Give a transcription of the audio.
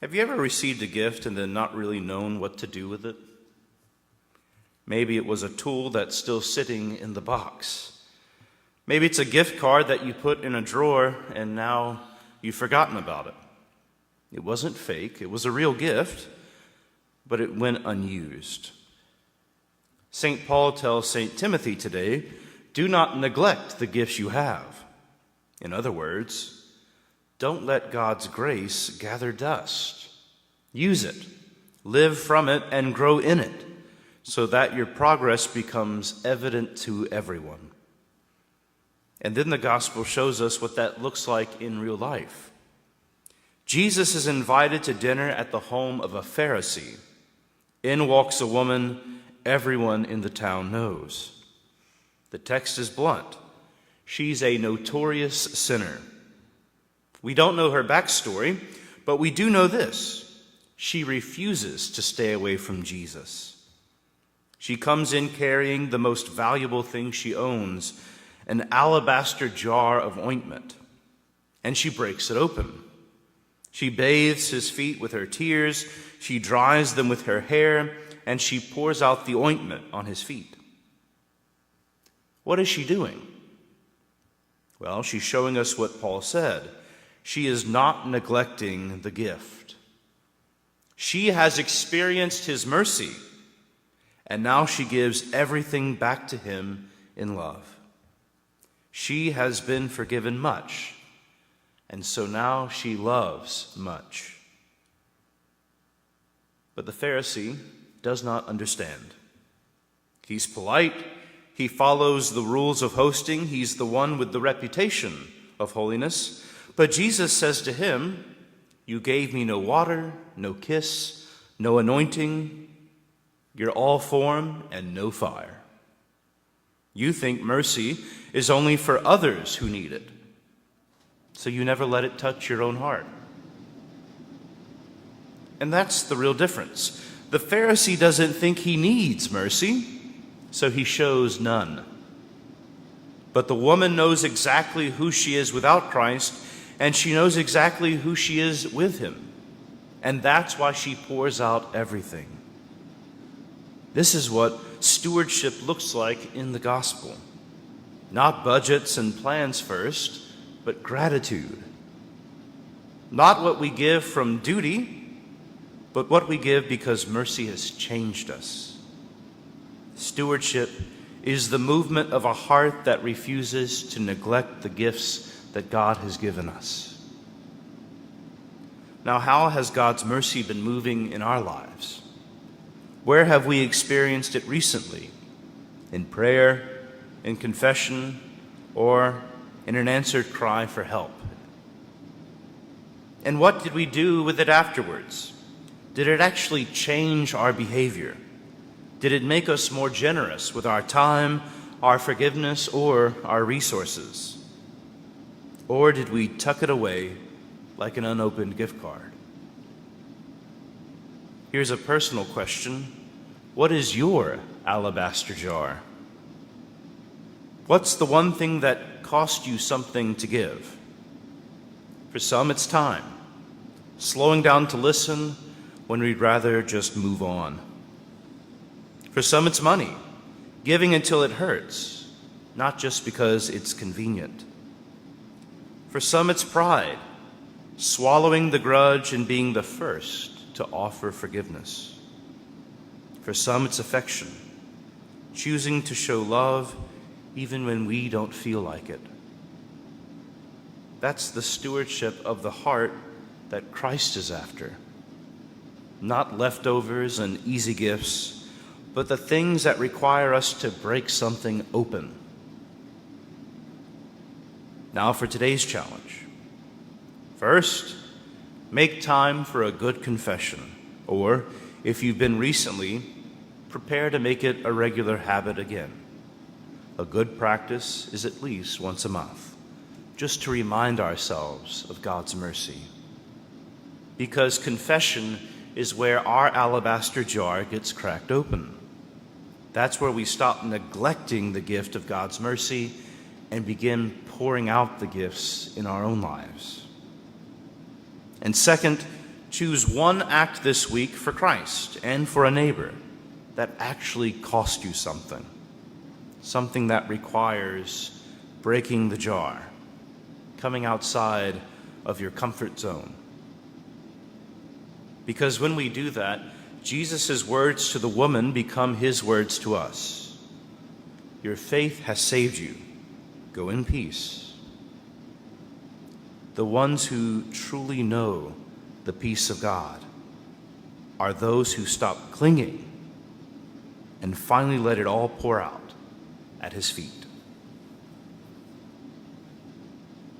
Have you ever received a gift and then not really known what to do with it? Maybe it was a tool that's still sitting in the box. Maybe it's a gift card that you put in a drawer and now you've forgotten about it. It wasn't fake, it was a real gift, but it went unused. St. Paul tells St. Timothy today, do not neglect the gifts you have. In other words, don't let God's grace gather dust. Use it, live from it, and grow in it, so that your progress becomes evident to everyone. And then the gospel shows us what that looks like in real life. Jesus is invited to dinner at the home of a Pharisee. In walks a woman everyone in the town knows. The text is blunt. She's a notorious sinner. We don't know her backstory, but we do know this. She refuses to stay away from Jesus. She comes in carrying the most valuable thing she owns, an alabaster jar of ointment, and she breaks it open. She bathes his feet with her tears, she dries them with her hair, and she pours out the ointment on his feet. What is she doing? Well, she's showing us what Paul said. She is not neglecting the gift. She has experienced his mercy, and now she gives everything back to him in love. She has been forgiven much, and so now she loves much. But the Pharisee does not understand. He's polite. He follows the rules of hosting. He's the one with the reputation of holiness. But Jesus says to him, you gave me no water, no kiss, no anointing. You're all form and no fire. You think mercy is only for others who need it, so you never let it touch your own heart. And that's the real difference. The Pharisee doesn't think he needs mercy, so he shows none. But the woman knows exactly who she is without Christ, and she knows exactly who she is with him. And that's why she pours out everything. This is what stewardship looks like in the gospel. Not budgets and plans first, but gratitude. Not what we give from duty, but what we give because mercy has changed us. Stewardship is the movement of a heart that refuses to neglect the gifts that God has given us. Now, how has God's mercy been moving in our lives? Where have we experienced it recently? In prayer, in confession, or in an answered cry for help? And what did we do with it afterwards? Did it actually change our behavior? Did it make us more generous with our time, our forgiveness, or our resources? Or did we tuck it away like an unopened gift card? Here's a personal question. What is your alabaster jar? What's the one thing that cost you something to give? For some, it's time. Slowing down to listen when we'd rather just move on. For some, it's money. Giving until it hurts, not just because it's convenient. For some, it's pride. Swallowing the grudge and being the first to offer forgiveness. For some, it's affection. Choosing to show love even when we don't feel like it. That's the stewardship of the heart that Christ is after. Not leftovers and easy gifts, but the things that require us to break something open. Now for today's challenge. First, make time for a good confession, or if you've been recently, prepare to make it a regular habit again. A good practice is at least once a month, just to remind ourselves of God's mercy. Because confession is where our alabaster jar gets cracked open. That's where we stop neglecting the gift of God's mercy and begin pouring out the gifts in our own lives. And second, Choose one act this week for Christ and for a neighbor that actually cost you something, something that requires breaking the jar, coming outside of your comfort zone. Because when we do that, Jesus' words to the woman become his words to us. Your faith has saved you. Go in peace. The ones who truly know the peace of God are those who stop clinging and finally let it all pour out at his feet.